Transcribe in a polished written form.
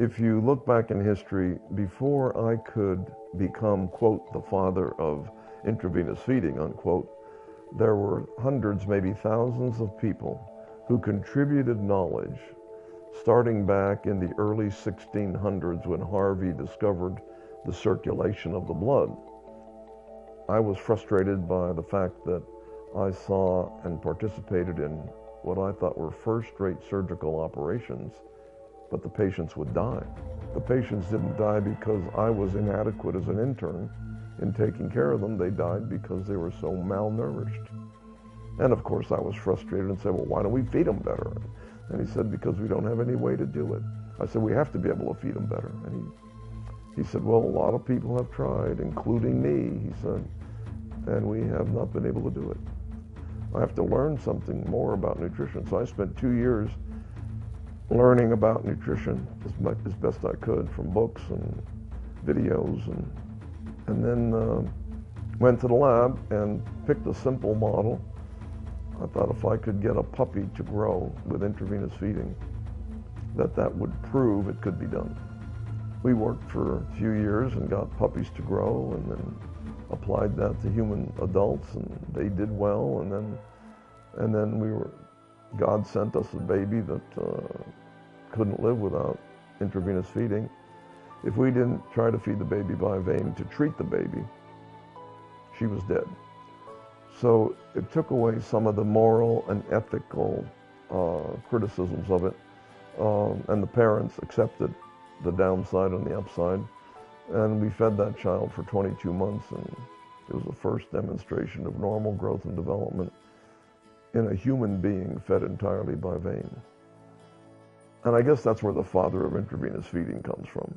If you look back in history, before I could become, quote, the father of intravenous feeding, unquote, there were hundreds, maybe thousands of people who contributed knowledge starting back in the early 1600s when Harvey discovered the circulation of the blood. I was frustrated by the fact that I saw and participated in what I thought were first-rate surgical operations, but the patients would die. The patients didn't die because I was inadequate as an intern in taking care of them. They died because they were so malnourished. And of course I was frustrated and said, well, why don't we feed them better? And he said, because we don't have any way to do it. I said, we have to be able to feed them better. And he said, well, a lot of people have tried, including me, he said, and we have not been able to do it. I have to learn something more about nutrition. So I spent 2 years learning about nutrition as best I could from books and videos, and then went to the lab and picked a simple model. I thought if I could get a puppy to grow with intravenous feeding, that would prove it could be done. We worked for a few years and got puppies to grow, and then applied that to human adults, and they did well, and then God sent us a baby that couldn't live without intravenous feeding. If we didn't try to feed the baby by vein to treat the baby, she was dead. So it took away some of the moral and ethical criticisms of it, and the parents accepted the downside and the upside, and we fed that child for 22 months, and it was the first demonstration of normal growth and development in a human being fed entirely by vein. And I guess that's where the father of intravenous feeding comes from.